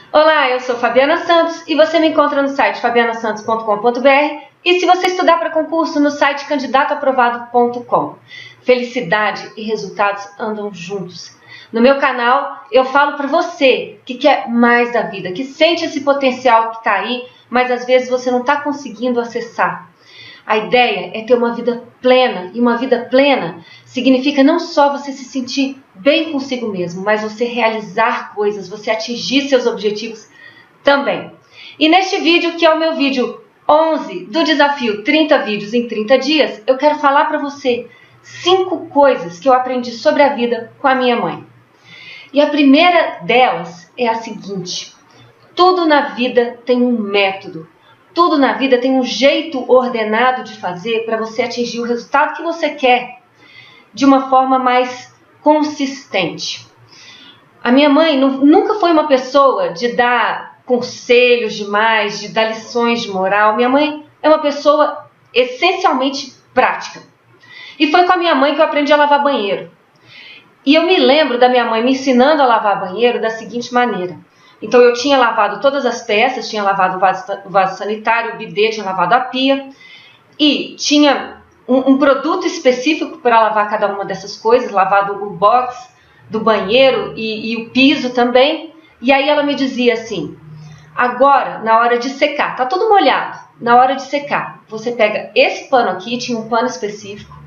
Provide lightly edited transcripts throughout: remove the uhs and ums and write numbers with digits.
Olá, eu sou Fabiana Santos e você me encontra no site fabianasantos.com.br e se você estudar para concurso no site candidatoaprovado.com. Felicidade e resultados andam juntos. No meu canal eu falo para você que quer mais da vida, que sente esse potencial que está aí, mas às vezes você não está conseguindo acessar. A ideia é ter uma vida plena, e uma vida plena significa não só você se sentir bem consigo mesmo, mas você realizar coisas, você atingir seus objetivos também. E neste vídeo, que é o meu vídeo 11 do desafio 30 vídeos em 30 dias, eu quero falar para você 5 coisas que eu aprendi sobre a vida com a minha mãe. E a primeira delas é a seguinte: tudo na vida tem um método. Tudo na vida tem um jeito ordenado de fazer para você atingir o resultado que você quer de uma forma mais consistente. A minha mãe nunca foi uma pessoa de dar conselhos demais, de dar lições de moral. Minha mãe é uma pessoa essencialmente prática. E foi com a minha mãe que eu aprendi a lavar banheiro. E eu me lembro da minha mãe me ensinando a lavar banheiro da seguinte maneira. Então eu tinha lavado todas as peças, tinha lavado o vaso sanitário, o bidê, tinha lavado a pia e tinha um produto específico para lavar cada uma dessas coisas, lavado o box do banheiro e o piso também. E aí ela me dizia assim: agora, na hora de secar, tá tudo molhado, na hora de secar, você pega esse pano aqui, tinha um pano específico,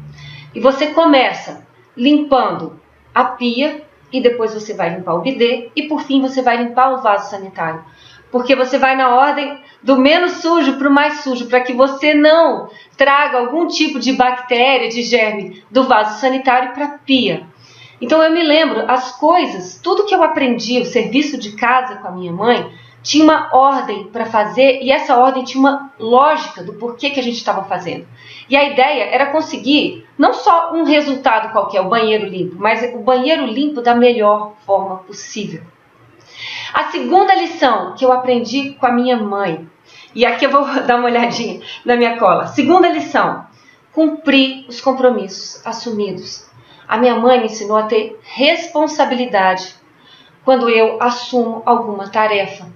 e você começa limpando a pia, e depois você vai limpar o bidê e por fim você vai limpar o vaso sanitário. Porque você vai na ordem do menos sujo para o mais sujo, para que você não traga algum tipo de bactéria, de germe do vaso sanitário para a pia. Então eu me lembro, as coisas, tudo que eu aprendi, o serviço de casa com a minha mãe, tinha uma ordem para fazer e essa ordem tinha uma lógica do porquê que a gente estava fazendo. E a ideia era conseguir não só um resultado qualquer, o banheiro limpo, mas o banheiro limpo da melhor forma possível. A segunda lição que eu aprendi com a minha mãe, e aqui eu vou dar uma olhadinha na minha cola. Segunda lição: cumprir os compromissos assumidos. A minha mãe me ensinou a ter responsabilidade quando eu assumo alguma tarefa.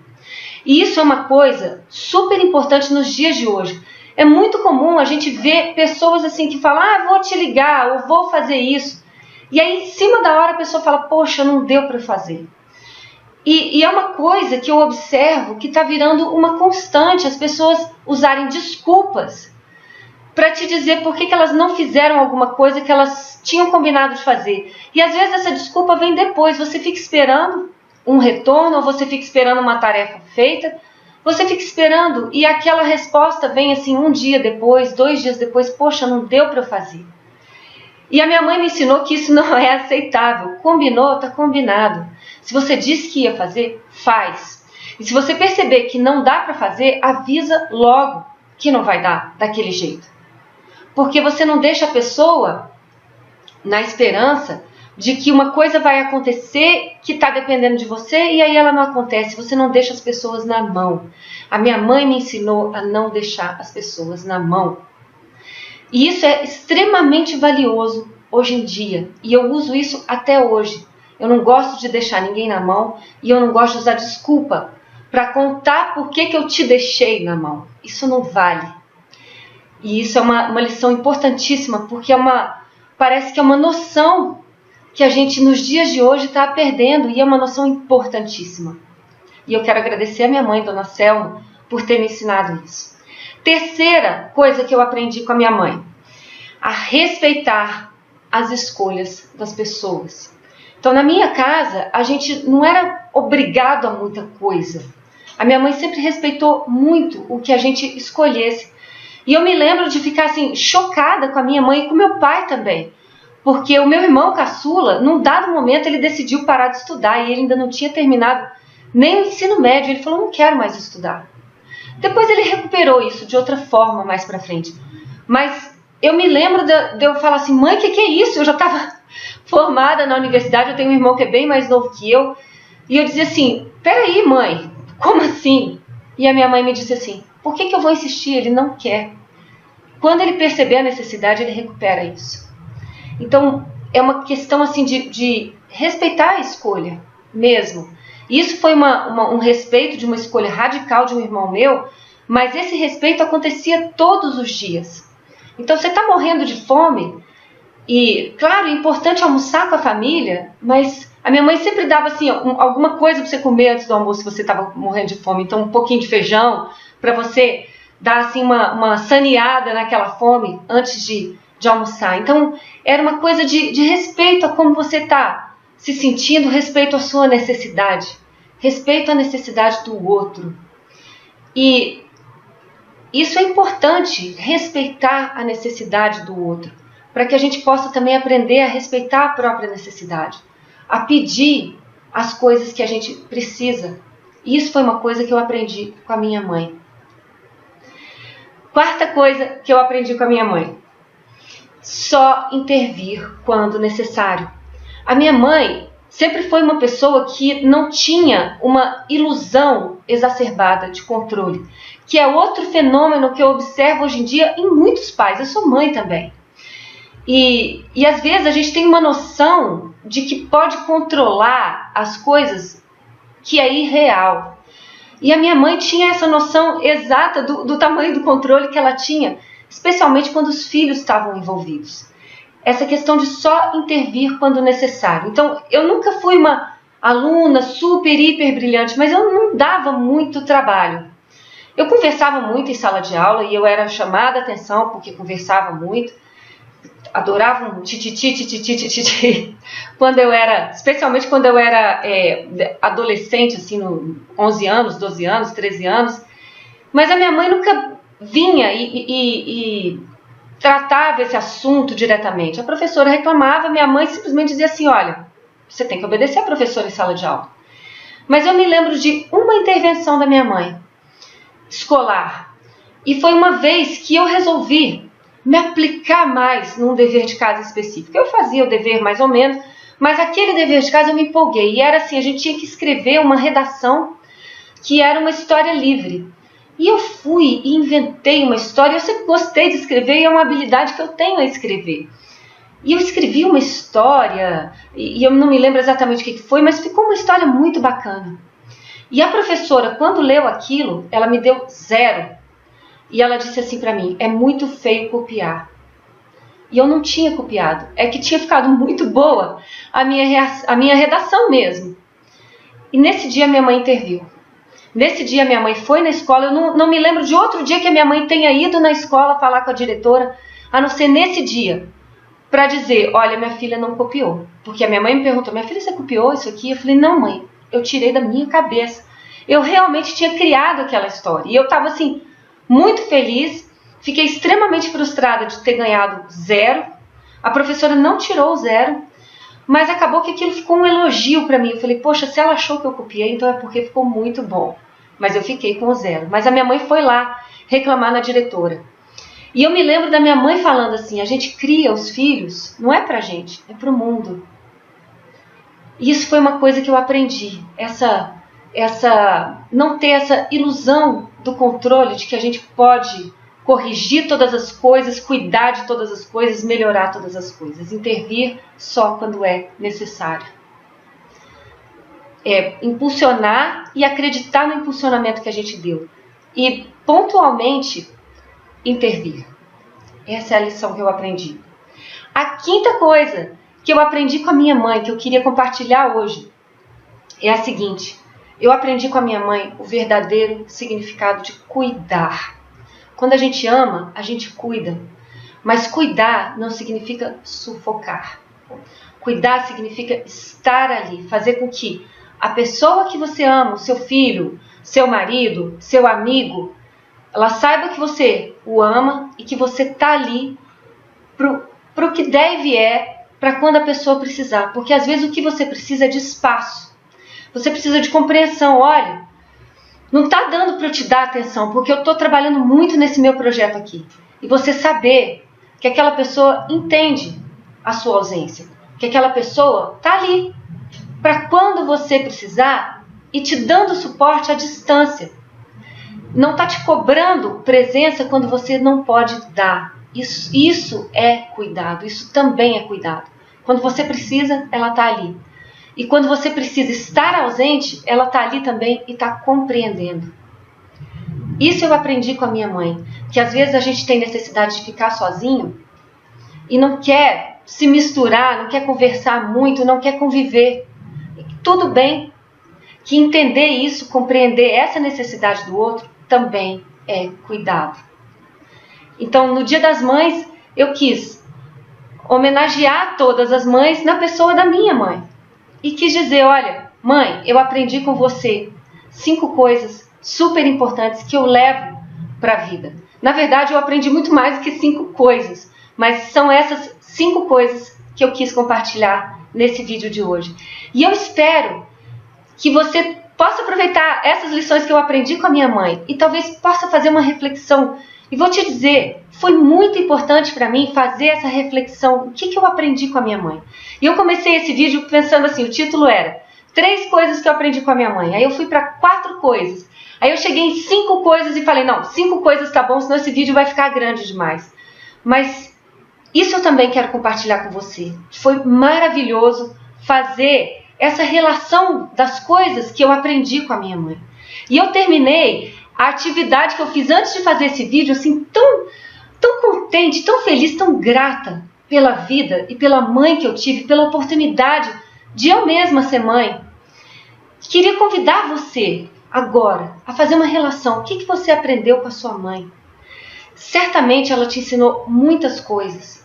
E isso é uma coisa super importante nos dias de hoje. É muito comum a gente ver pessoas assim que falam: vou te ligar, ou vou fazer isso. E aí, em cima da hora, a pessoa fala: poxa, não deu para fazer. E é uma coisa que eu observo que está virando uma constante, as pessoas usarem desculpas para te dizer por que elas não fizeram alguma coisa que elas tinham combinado de fazer. E às vezes essa desculpa vem depois, você fica esperando um retorno, ou você fica esperando uma tarefa feita, você fica esperando e aquela resposta vem assim um dia depois, 2 dias depois: poxa, não deu para fazer. E a minha mãe me ensinou que isso não é aceitável. Combinou, está combinado. Se você disse que ia fazer, faz. E se você perceber que não dá para fazer, avisa logo que não vai dar daquele jeito. Porque você não deixa a pessoa na esperança de que uma coisa vai acontecer que está dependendo de você e aí ela não acontece. Você não deixa as pessoas na mão. A minha mãe me ensinou a não deixar as pessoas na mão. E isso é extremamente valioso hoje em dia. E eu uso isso até hoje. Eu não gosto de deixar ninguém na mão e eu não gosto de usar desculpa para contar por que eu te deixei na mão. Isso não vale. E isso é uma lição importantíssima, porque parece que é uma noção que a gente nos dias de hoje está perdendo e é uma noção importantíssima. E eu quero agradecer a minha mãe, Dona Selma, por ter me ensinado isso. Terceira coisa que eu aprendi com a minha mãe: a respeitar as escolhas das pessoas. Então, na minha casa, a gente não era obrigado a muita coisa. A minha mãe sempre respeitou muito o que a gente escolhesse. E eu me lembro de ficar assim, chocada com a minha mãe e com meu pai também. Porque o meu irmão caçula, num dado momento, ele decidiu parar de estudar e ele ainda não tinha terminado nem o ensino médio. Ele falou: não quero mais estudar. Depois ele recuperou isso de outra forma mais pra frente. Mas eu me lembro de eu falar assim: mãe, o que é isso? Eu já estava formada na universidade, eu tenho um irmão que é bem mais novo que eu. E eu dizia assim: peraí, mãe, como assim? E a minha mãe me disse assim: por que eu vou insistir? Ele não quer. Quando ele perceber a necessidade, ele recupera isso. Então, é uma questão assim de respeitar a escolha mesmo. Isso foi um respeito de uma escolha radical de um irmão meu, mas esse respeito acontecia todos os dias. Então você está morrendo de fome, e claro, é importante almoçar com a família, mas a minha mãe sempre dava assim, alguma coisa para você comer antes do almoço se você estava morrendo de fome. Então um pouquinho de feijão para você dar assim uma saneada naquela fome antes de almoçar. Então era uma coisa de respeito a como você está se sentindo, respeito à sua necessidade, respeito à necessidade do outro. E isso é importante, respeitar a necessidade do outro, para que a gente possa também aprender a respeitar a própria necessidade, a pedir as coisas que a gente precisa. Isso foi uma coisa que eu aprendi com a minha mãe. Quarta coisa que eu aprendi com a minha mãe: só intervir quando necessário. A minha mãe sempre foi uma pessoa que não tinha uma ilusão exacerbada de controle, que é outro fenômeno que eu observo hoje em dia em muitos pais. Eu sou mãe também. E às vezes a gente tem uma noção de que pode controlar as coisas que é irreal. E a minha mãe tinha essa noção exata do tamanho do controle que ela tinha, especialmente quando os filhos estavam envolvidos. Essa questão de só intervir quando necessário. Então, eu nunca fui uma aluna super, hiper brilhante, mas eu não dava muito trabalho. Eu conversava muito em sala de aula e eu era chamada a atenção porque conversava muito. Adorava um tititi, especialmente quando eu era adolescente, assim, no 11 anos, 12 anos, 13 anos. Mas a minha mãe nunca vinha e tratava esse assunto diretamente. A professora reclamava, minha mãe simplesmente dizia assim: olha, você tem que obedecer a professora em sala de aula. Mas eu me lembro de uma intervenção da minha mãe, escolar, e foi uma vez que eu resolvi me aplicar mais num dever de casa específico. Eu fazia o dever mais ou menos, mas aquele dever de casa eu me empolguei. E era assim, a gente tinha que escrever uma redação que era uma história livre. E eu fui e inventei uma história. Eu sempre gostei de escrever e é uma habilidade que eu tenho a escrever. E eu escrevi uma história, e eu não me lembro exatamente o que foi, mas ficou uma história muito bacana. E a professora, quando leu aquilo, ela me deu 0. E ela disse assim para mim: é muito feio copiar. E eu não tinha copiado, é que tinha ficado muito boa a minha redação mesmo. E nesse dia minha mãe interviu. Nesse dia minha mãe foi na escola. Eu não me lembro de outro dia que a minha mãe tenha ido na escola falar com a diretora, a não ser nesse dia, para dizer: olha, minha filha não copiou. Porque a minha mãe me perguntou: minha filha, você copiou isso aqui? Eu falei: não, mãe, eu tirei da minha cabeça. Eu realmente tinha criado aquela história. E eu estava assim, muito feliz. Fiquei extremamente frustrada de ter ganhado 0. A professora não tirou o 0, mas acabou que aquilo ficou um elogio para mim. Eu falei: poxa, se ela achou que eu copiei, então é porque ficou muito bom. Mas eu fiquei com o 0. Mas a minha mãe foi lá reclamar na diretora. E eu me lembro da minha mãe falando assim: a gente cria os filhos, não é pra gente, é pro mundo. E isso foi uma coisa que eu aprendi. Não ter essa ilusão do controle de que a gente pode corrigir todas as coisas, cuidar de todas as coisas, melhorar todas as coisas. Intervir só quando é necessário. Impulsionar e acreditar no impulsionamento que a gente deu. E pontualmente intervir. Essa é a lição que eu aprendi. A quinta coisa que eu aprendi com a minha mãe, que eu queria compartilhar hoje, é a seguinte: eu aprendi com a minha mãe o verdadeiro significado de cuidar. Quando a gente ama, a gente cuida. Mas cuidar não significa sufocar. Cuidar significa estar ali, fazer com que a pessoa que você ama, o seu filho, seu marido, seu amigo, ela saiba que você o ama e que você está ali pro que der e vier, para quando a pessoa precisar. Porque às vezes o que você precisa é de espaço. Você precisa de compreensão. Olha, não está dando para eu te dar atenção, porque eu estou trabalhando muito nesse meu projeto aqui. E você saber que aquela pessoa entende a sua ausência. Que aquela pessoa está ali para quando você precisar e te dando suporte à distância. Não está te cobrando presença quando você não pode dar. Isso é cuidado, isso também é cuidado. Quando você precisa, ela está ali. E quando você precisa estar ausente, ela está ali também e está compreendendo. Isso eu aprendi com a minha mãe, que às vezes a gente tem necessidade de ficar sozinho e não quer se misturar, não quer conversar muito, não quer conviver. Tudo bem, que entender isso, compreender essa necessidade do outro também é cuidado. Então, no Dia das Mães, eu quis homenagear todas as mães na pessoa da minha mãe. E quis dizer, olha, mãe, eu aprendi com você 5 coisas super importantes que eu levo para a vida. Na verdade, eu aprendi muito mais do que 5 coisas, mas são essas 5 coisas que eu quis compartilhar nesse vídeo de hoje. E eu espero que você possa aproveitar essas lições que eu aprendi com a minha mãe e talvez possa fazer uma reflexão. E vou te dizer, foi muito importante para mim fazer essa reflexão. O que eu aprendi com a minha mãe? E eu comecei esse vídeo pensando assim, o título era 3 coisas que eu aprendi com a minha mãe. Aí eu fui para 4 coisas. Aí eu cheguei em 5 coisas e falei, não, 5 coisas tá bom, senão esse vídeo vai ficar grande demais. Mas isso eu também quero compartilhar com você. Foi maravilhoso fazer essa relação das coisas que eu aprendi com a minha mãe. E eu terminei a atividade que eu fiz antes de fazer esse vídeo, assim, tão contente, tão feliz, tão grata pela vida e pela mãe que eu tive, pela oportunidade de eu mesma ser mãe. Queria convidar você agora a fazer uma relação. O que você aprendeu com a sua mãe? Certamente ela te ensinou muitas coisas.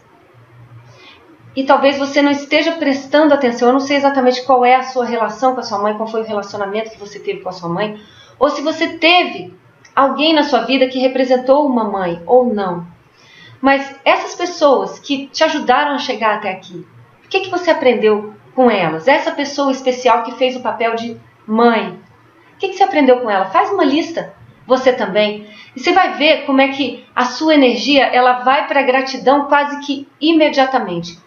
E talvez você não esteja prestando atenção. Eu não sei exatamente qual é a sua relação com a sua mãe, qual foi o relacionamento que você teve com a sua mãe, ou se você teve alguém na sua vida que representou uma mãe ou não. Mas essas pessoas que te ajudaram a chegar até aqui, o que você aprendeu com elas? Essa pessoa especial que fez o papel de mãe, o que você aprendeu com ela? Faz uma lista, você também. E você vai ver como é que a sua energia ela vai para a gratidão quase que imediatamente.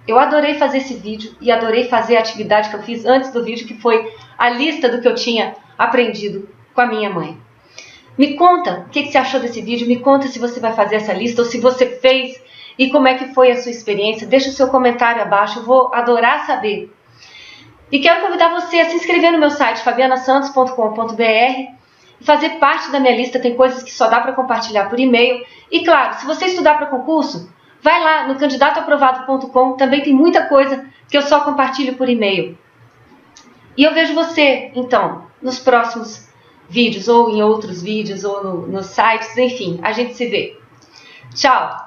Eu adorei fazer esse vídeo e adorei fazer a atividade que eu fiz antes do vídeo, que foi a lista do que eu tinha aprendido com a minha mãe. Me conta o que você achou desse vídeo, me conta se você vai fazer essa lista ou se você fez e como é que foi a sua experiência. Deixa o seu comentário abaixo, eu vou adorar saber. E quero convidar você a se inscrever no meu site fabianasantos.com.br e fazer parte da minha lista. Tem coisas que só dá para compartilhar por e-mail. E claro, se você estudar para concurso, vai lá no candidatoaprovado.com, também tem muita coisa que eu só compartilho por e-mail. E eu vejo você, então, nos próximos vídeos, ou em outros vídeos, ou nos sites, enfim, a gente se vê. Tchau!